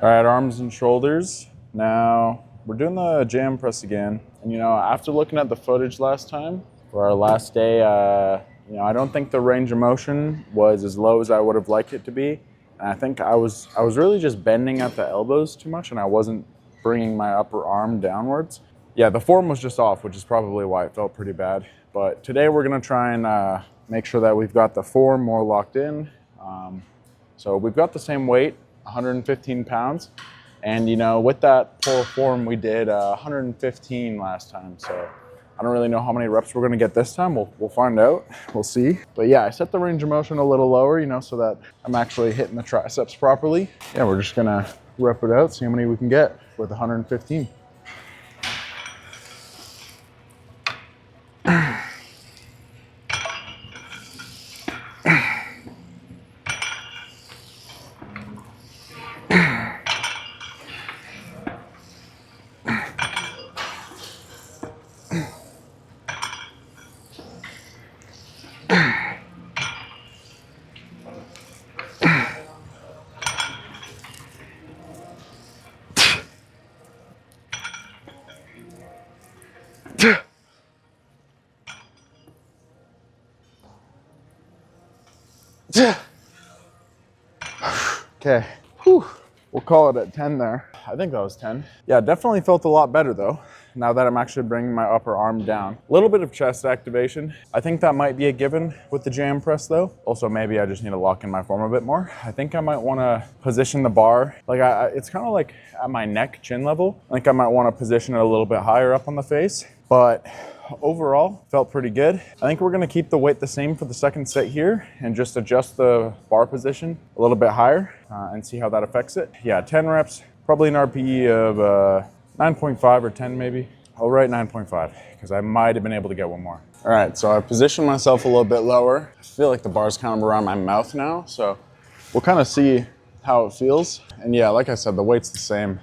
All right, arms and shoulders. Now we're doing the jam press again. And after looking at the footage last time for our last day, I don't think the range of motion was as low as I would have liked it to be. And I think I was really just bending at the elbows too much, and I wasn't bringing my upper arm downwards. Yeah, the form was just off, which is probably why it felt pretty bad. But today we're gonna try and make sure that we've got the form more locked in. So we've got the same weight, 115 pounds. And with that pull form, we did 115 last time. So I don't really know how many reps we're gonna get this time. We'll find out, we'll see. But yeah, I set the range of motion a little lower, so that I'm actually hitting the triceps properly. Yeah, we're just gonna rep it out, see how many we can get with 115. Okay, we'll call it at 10 there. I think that was 10. Yeah, definitely felt a lot better though, now that I'm actually bringing my upper arm down. A little bit of chest activation. I think that might be a given with the jam press though. Also, maybe I just need to lock in my form a bit more. I think I might want to position the bar, like it's kind of like at my neck, chin level. I think I might want to position it a little bit higher up on the face, but overall felt pretty good. I think we're going to keep the weight the same for the second set here and just adjust the bar position a little bit higher and see how that affects it. Yeah, 10 reps, probably an RPE of 9.5 or 10 maybe. I'll write 9.5 because I might have been able to get one more. All right, so I positioned myself a little bit lower. I feel like the bar's kind of around my mouth now, so we'll kind of see how it feels. And yeah, like I said, the weight's the same.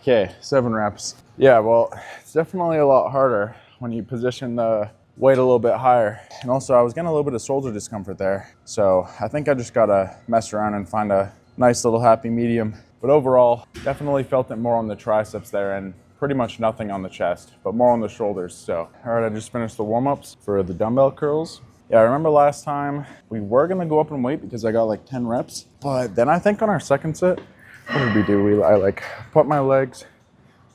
Okay, 7 reps. Yeah, well, it's definitely a lot harder when you position the weight a little bit higher. And also, I was getting a little bit of shoulder discomfort there. So I think I just gotta mess around and find a nice little happy medium. But overall, definitely felt it more on the triceps there and pretty much nothing on the chest, but more on the shoulders. So, all right, I just finished the warm-ups for the dumbbell curls. Yeah, I remember last time we were gonna go up in weight because I got like 10 reps. But then I think on our second set, what did we do? I like put my legs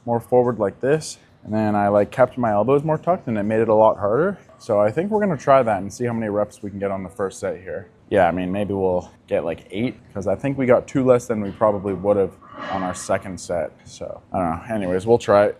more forward like this, and then I like kept my elbows more tucked, and it made it a lot harder. So I think we're gonna try that and see how many reps we can get on the first set here. Yeah, I mean, maybe we'll get like 8, because I think we got 2 less than we probably would have on our second set. So I don't know. Anyways, we'll try it.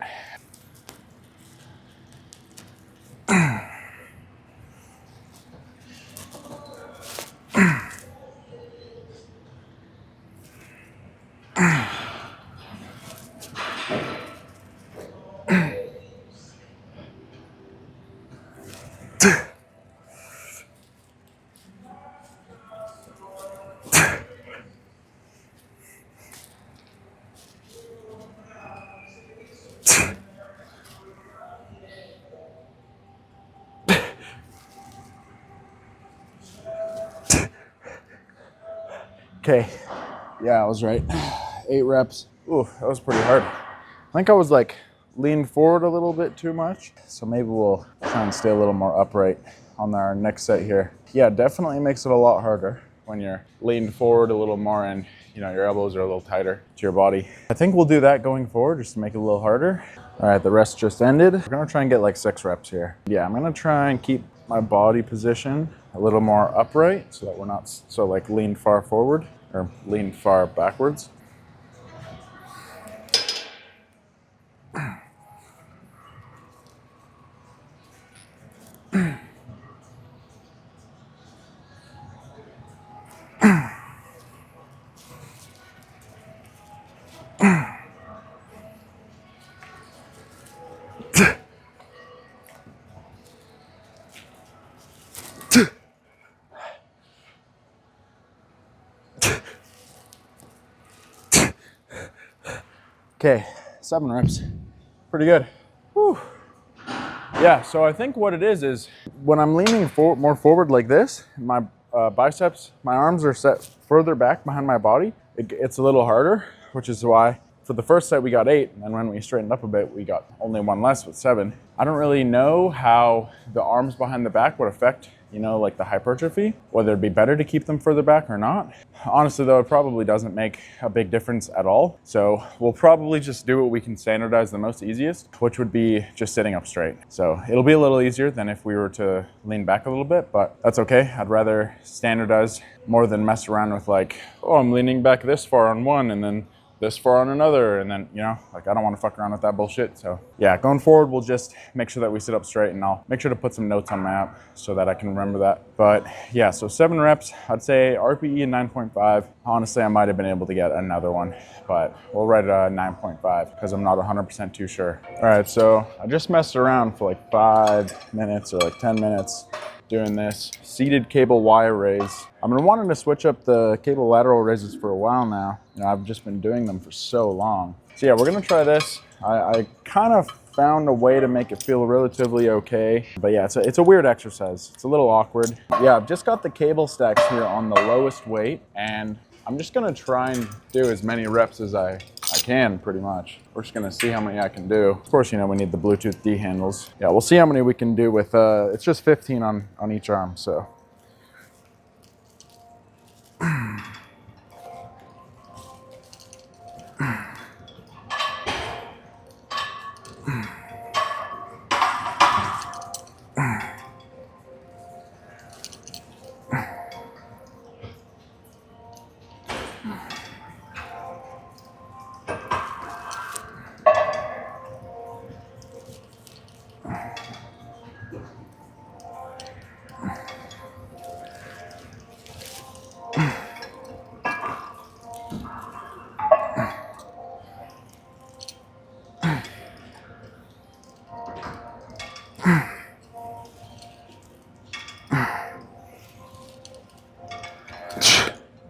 Okay, yeah, I was right. 8 reps. Ooh, that was pretty hard. I think I was like leaned forward a little bit too much. So maybe we'll try and stay a little more upright on our next set here. Yeah, definitely makes it a lot harder when you're leaned forward a little more and your elbows are a little tighter to your body. I think we'll do that going forward just to make it a little harder. All right, the rest just ended. We're gonna try and get like 6 reps here. Yeah, I'm gonna try and keep my body position a little more upright so that we're not so like leaned far forward or leaned far backwards. Okay, 7 reps, pretty good. Whew. Yeah, so I think what it is when I'm leaning more forward like this, my biceps, my arms are set further back behind my body. It's a little harder, which is why for the first set we got 8, and when we straightened up a bit, we got only 1 less with 7. I don't really know how the arms behind the back would affect, you know, like the hypertrophy, whether it'd be better to keep them further back or not. Honestly though, it probably doesn't make a big difference at all. So we'll probably just do what we can standardize the most easiest, which would be just sitting up straight. So it'll be a little easier than if we were to lean back a little bit, but that's okay. I'd rather standardize more than mess around with like, oh, I'm leaning back this far on one and then this far on another, and then, you know, like I don't want to fuck around with that bullshit. So yeah, going forward, we'll just make sure that we sit up straight, and I'll make sure to put some notes on my app so that I can remember that. But yeah, so 7 reps, I'd say RPE 9.5. Honestly, I might have been able to get another one, but we'll write a 9.5 because I'm not 100% too sure. All right, so I just messed around for like 5 minutes or like 10 minutes doing this seated cable wire raise. I've been wanting to switch up the cable lateral raises for a while now. You know, I've just been doing them for so long. So yeah, we're gonna try this. I kind of found a way to make it feel relatively okay. But yeah, it's a weird exercise. It's a little awkward. Yeah, I've just got the cable stacks here on the lowest weight, and I'm just gonna try and do as many reps as I can, pretty much. We're just gonna see how many I can do. Of course, you know, we need the Bluetooth D handles. Yeah, we'll see how many we can do with, it's just 15 on each arm, so.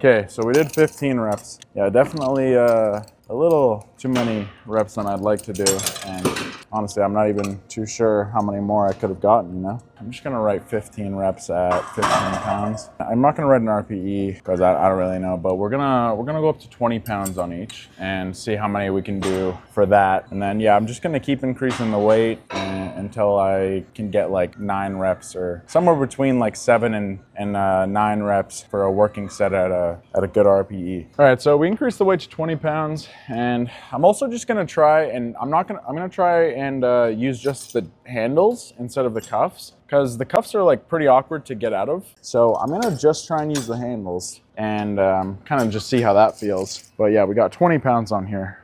Okay, so we did 15 reps. Yeah, definitely a little too many reps than I'd like to do. And honestly, I'm not even too sure how many more I could have gotten, you know? I'm just gonna write 15 reps at 15 pounds. I'm not gonna write an RPE because I don't really know, but we're gonna go up to 20 pounds on each and see how many we can do for that. And then yeah, I'm just gonna keep increasing the weight until I can get like 9 reps or somewhere between like 7 and 9 reps for a working set at a good RPE. All right, so we increased the weight to 20 pounds, and I'm also just gonna try, and I'm gonna try and use just the handles instead of the cuffs, because the cuffs are like pretty awkward to get out of. So I'm gonna just try and use the handles and kind of just see how that feels. But yeah, we got 20 pounds on here.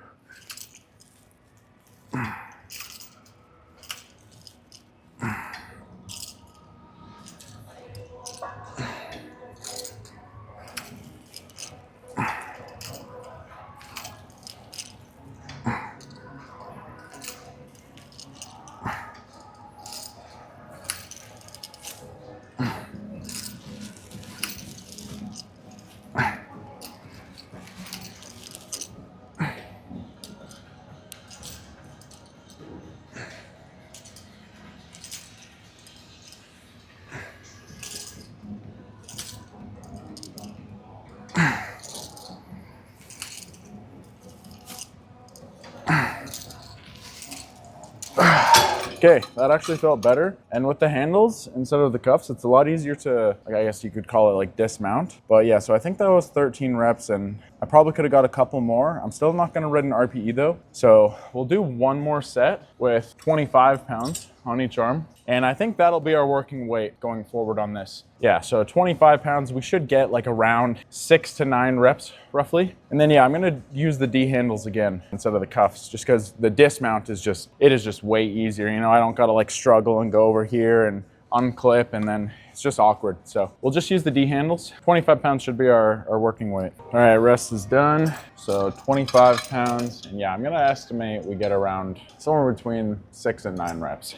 Okay, that actually felt better. And with the handles instead of the cuffs, it's a lot easier to, like, I guess you could call it like dismount. But yeah, so I think that was 13 reps, and I probably could have got a couple more. I'm still not gonna write an RPE though. So we'll do one more set with 25 pounds on each arm. And I think that'll be our working weight going forward on this. Yeah, so 25 pounds, we should get like around 6 to 9 reps roughly. And then yeah, I'm gonna use the D handles again instead of the cuffs, just because the dismount is just way easier. You know, I don't gotta like struggle and go over here and unclip, and then it's just awkward. So we'll just use the D handles. 25 pounds should be our working weight. All right, rest is done. So 25 pounds. And yeah, I'm gonna estimate we get around somewhere between 6 and 9 reps.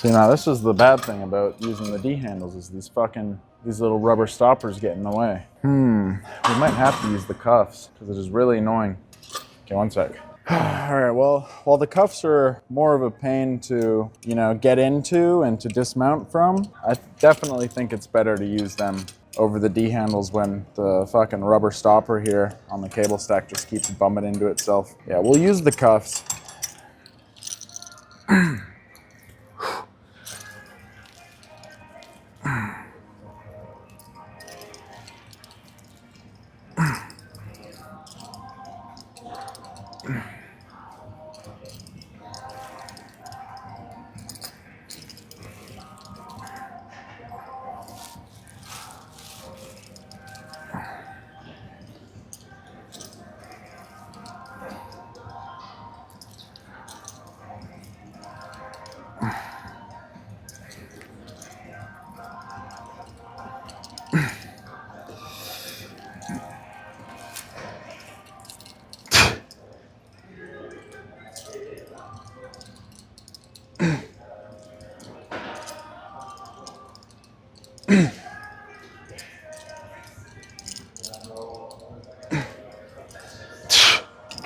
See, now this is the bad thing about using the D handles is these little rubber stoppers get in the way. We might have to use the cuffs because it is really annoying. Okay, one sec. All right, well, while the cuffs are more of a pain to, get into and to dismount from, I definitely think it's better to use them over the D handles when the fucking rubber stopper here on the cable stack just keeps bumping into itself. Yeah, we'll use the cuffs.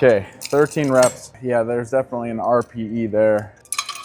Okay, 13 reps. Yeah, there's definitely an RPE there.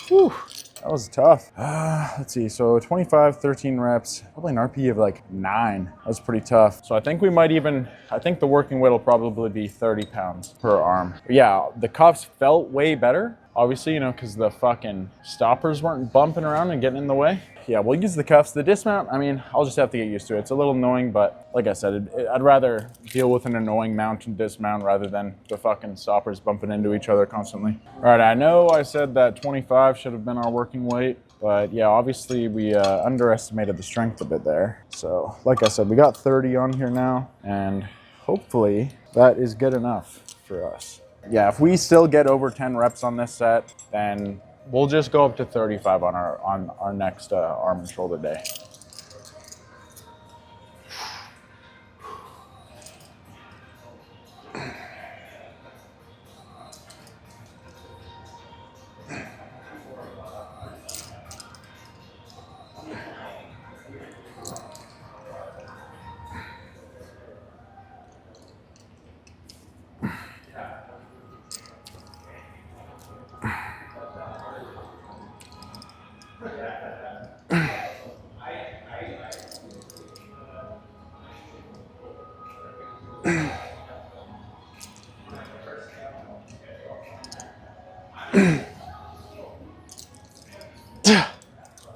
Whew, that was tough. Let's see, so 25, 13 reps, probably an RPE of like 9. That was pretty tough. So I think the working weight will probably be 30 pounds per arm. But yeah, the cuffs felt way better. Obviously, because the fucking stoppers weren't bumping around and getting in the way. Yeah, we'll use the cuffs. The dismount, I'll just have to get used to it. It's a little annoying, but like I said, I'd rather deal with an annoying mount and dismount rather than the fucking stoppers bumping into each other constantly. All right, I know I said that 25 should have been our working weight, but yeah, obviously we underestimated the strength a bit there. So like I said, we got 30 on here now, and hopefully that is good enough for us. Yeah, if we still get over 10 reps on this set, then we'll just go up to 35 on our next arm and shoulder day.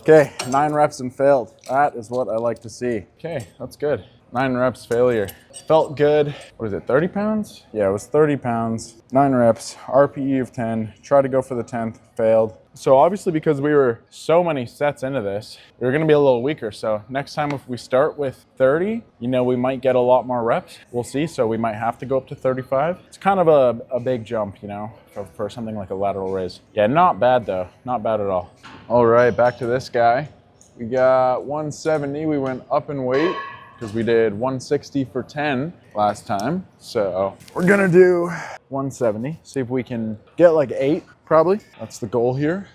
Okay, 9 reps and failed. That is what I like to see. Okay, that's good. 9 reps failure. Felt good. What is it, 30 pounds? Yeah, it was 30 pounds. 9 reps, RPE of 10. Tried to go for the 10th, failed. So obviously because we were so many sets into this, we were gonna be a little weaker. So next time if we start with 30, we might get a lot more reps. We'll see, so we might have to go up to 35. It's kind of a big jump, for something like a lateral raise. Yeah, not bad though, not bad at all. All right, back to this guy. We got 170, we went up in weight because we did 160 for 10 last time. So we're gonna do 170, see if we can get like 8 probably. That's the goal here.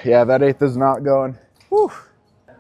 Yeah, that 8th is not going. Whew.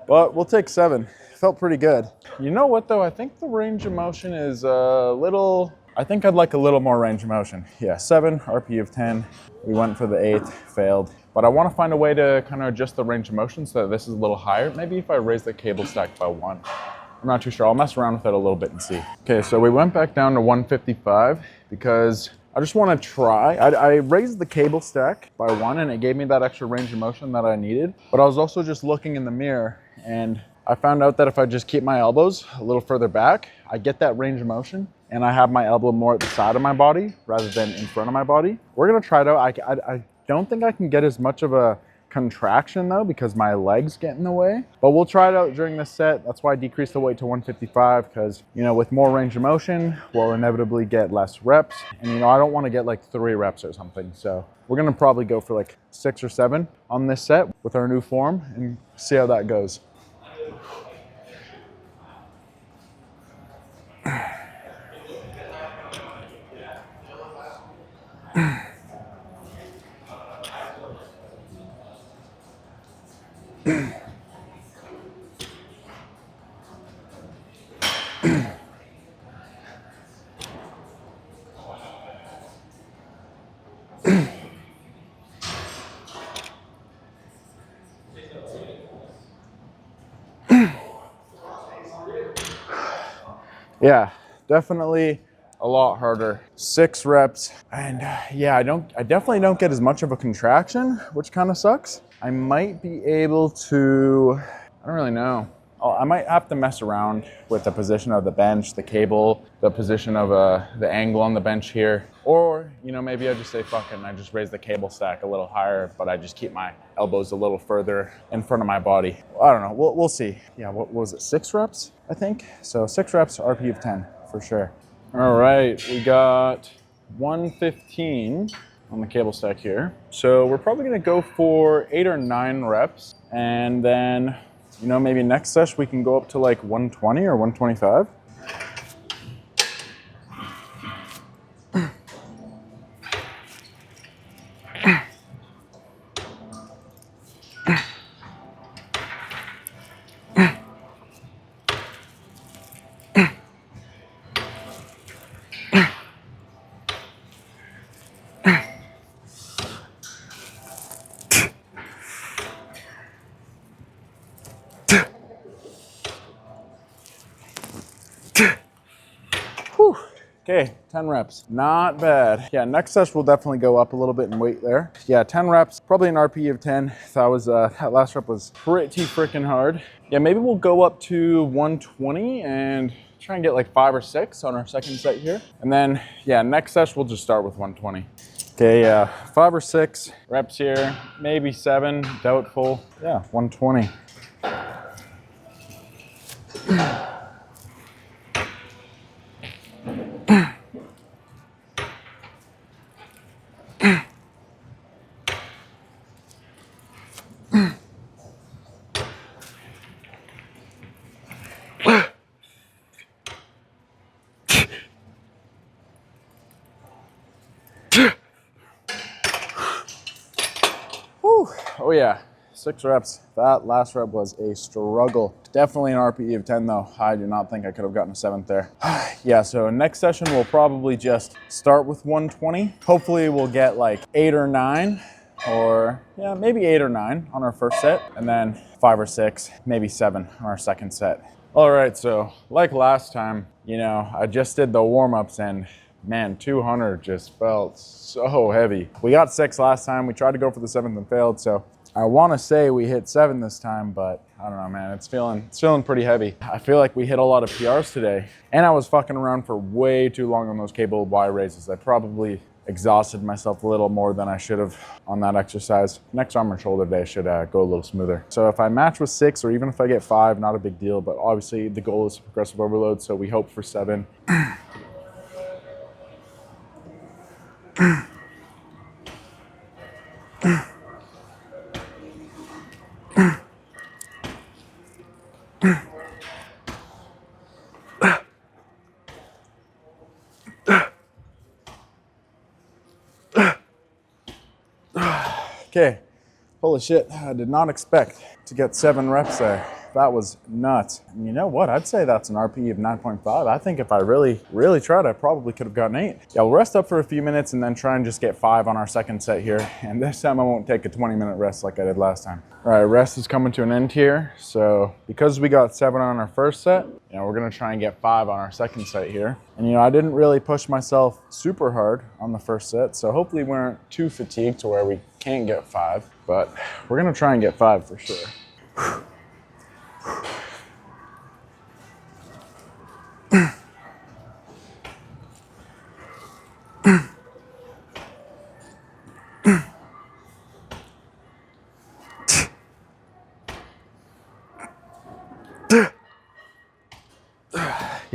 But we'll take 7. Felt pretty good. You know what though? I think the range of motion is a little, I think I'd like a little more range of motion. Yeah, 7, RP of 10. We went for the 8th, failed. But I want to find a way to kind of adjust the range of motion so that this is a little higher. Maybe if I raise the cable stack by 1. I'm not too sure. I'll mess around with it a little bit and see. Okay, so we went back down to 155 because I just want to try. I raised the cable stack by 1 and it gave me that extra range of motion that I needed. But I was also just looking in the mirror and I found out that if I just keep my elbows a little further back, I get that range of motion. and I have my elbow more at the side of my body rather than in front of my body. We're gonna try it out. I don't think I can get as much of a contraction though because my legs get in the way, but we'll try it out during this set. That's why I decreased the weight to 155, because you know, with more range of motion we'll inevitably get less reps, and you know, I don't want to get like 3 reps or something. So we're gonna probably go for like 6 or 7 on this set with our new form and see how that goes. Yeah, definitely a lot harder. 6 reps, and yeah, I definitely don't get as much of a contraction, which kind of sucks. I might be able to, I don't really know. I might have to mess around with the position of the bench, the cable, the position of the angle on the bench here. Or, you know, maybe I just say fuck it and I just raise the cable stack a little higher, but I just keep my elbows a little further in front of my body. I don't know, we'll see. Yeah, what was it, 6 reps, I think? So 6 reps, RP of 10, for sure. All right, we got 115 on the cable stack here. So we're probably gonna go for 8 or 9 reps, and then, you know, maybe next session we can go up to like 120 or 125. Okay, 10 reps, not bad. Yeah, next session we'll definitely go up a little bit in weight there. Yeah, 10 reps, probably an RP of 10. That last rep was pretty freaking hard. Yeah, maybe we'll go up to 120 and try and get like 5 or 6 on our second set here. And then, yeah, next session we'll just start with 120. Okay, 5 or 6 reps here, maybe 7, doubtful. Yeah, 120. Oh yeah, 6 reps. That last rep was a struggle. Definitely an RPE of 10 though. I do not think I could have gotten a 7th there. Yeah, so next session we'll probably just start with 120. Hopefully we'll get like 8 or 9, or yeah, maybe 8 or 9 on our first set, and then 5 or 6, maybe 7 on our second set. All right, so like last time, you know, I just did the warm-ups and man, 200 just felt so heavy. We got 6 last time. We tried to go for the 7th and failed. So I want to say we hit 7 this time, but I don't know, man. It's feeling pretty heavy. I feel like we hit a lot of PRs today, and I was fucking around for way too long on those cable Y raises. I probably exhausted myself a little more than I should have on that exercise. Next arm and shoulder day should go a little smoother. So if I match with 6, or even if I get 5, not a big deal, but obviously the goal is progressive overload, so we hope for 7. Okay, holy shit, I did not expect to get 7 reps there. That was nuts. And you know what? I'd say that's an RPE of 9.5. I think if I really tried, I probably could have gotten 8. Yeah, we'll rest up for a few minutes and then try and just get 5 on our second set here. And this time I won't take a 20-minute rest like I did last time. All right, rest is coming to an end here. So because we got 7 on our first set, you know, we're gonna try and get 5 on our second set here. And you know, I didn't really push myself super hard on the first set, so hopefully we aren't too fatigued to where we can't get 5, but we're gonna try and get 5 for sure.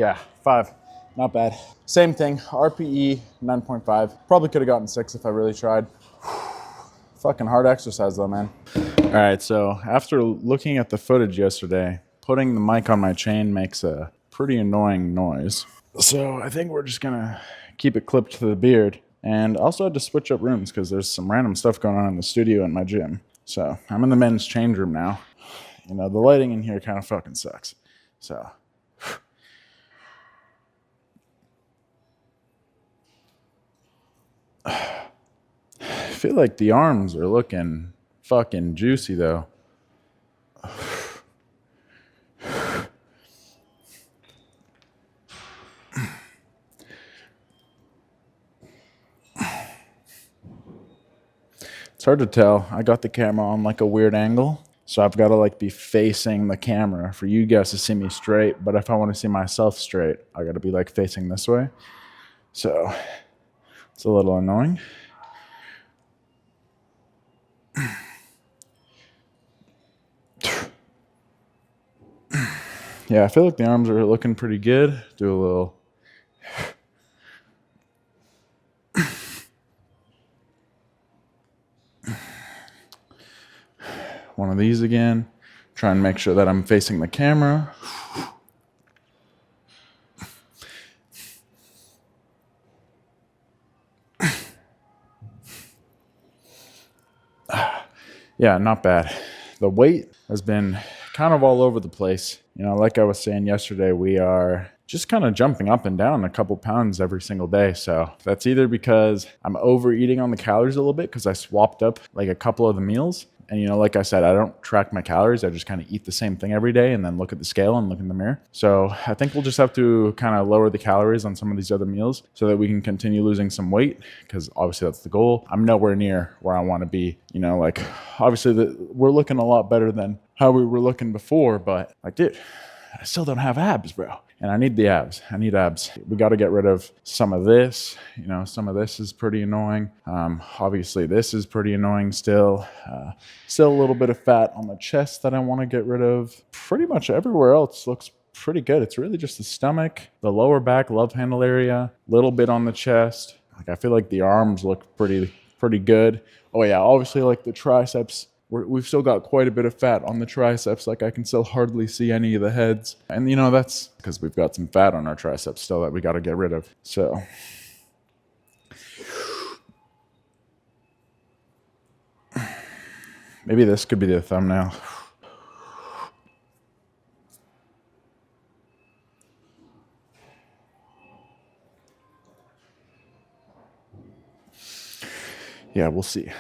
Yeah, 5. Not bad. Same thing, RPE 9.5. Probably could have gotten 6 if I really tried. Fucking hard exercise though, man. All right, so after looking at the footage yesterday, putting the mic on my chain makes a pretty annoying noise. So I think we're just gonna keep it clipped to the beard. And also had to switch up rooms because there's some random stuff going on in the studio and my gym. So I'm in the men's change room now. You know, the lighting in here kind of fucking sucks. So I feel like the arms are looking fucking juicy though. It's hard to tell. I got the camera on like a weird angle. So I've got to like be facing the camera for you guys to see me straight. But if I want to see myself straight, I got to be like facing this way. So it's a little annoying. Yeah, I feel like the arms are looking pretty good. Do a little. One of these again. Try and make sure that I'm facing the camera. Yeah, not bad. The weight has been kind of all over the place. You know, like I was saying yesterday, we are just kind of jumping up and down a couple pounds every single day. So that's either because I'm overeating on the calories a little bit because I swapped up like a couple of the meals. And, you know, like I said, I don't track my calories. I just kind of eat the same thing every day and then look at the scale and look in the mirror. So I think we'll just have to kind of lower the calories on some of these other meals so that we can continue losing some weight, because obviously that's the goal. I'm nowhere near where I want to be. You know, like obviously we're looking a lot better than how we were looking before, but like, dude, I still don't have abs, bro. And I need the abs. I need abs. We got to get rid of some of this. You know, some of this is pretty annoying. Obviously, this is pretty annoying still. Still a little bit of fat on the chest that I want to get rid of. Pretty much everywhere else looks pretty good. It's really just the stomach, the lower back, love handle area, little bit on the chest. Like I feel like the arms look pretty good. Oh yeah, obviously like the triceps. We've still got quite a bit of fat on the triceps. Like I can still hardly see any of the heads. And you know, that's because we've got some fat on our triceps still that we got to get rid of. So maybe this could be the thumbnail. Yeah, we'll see.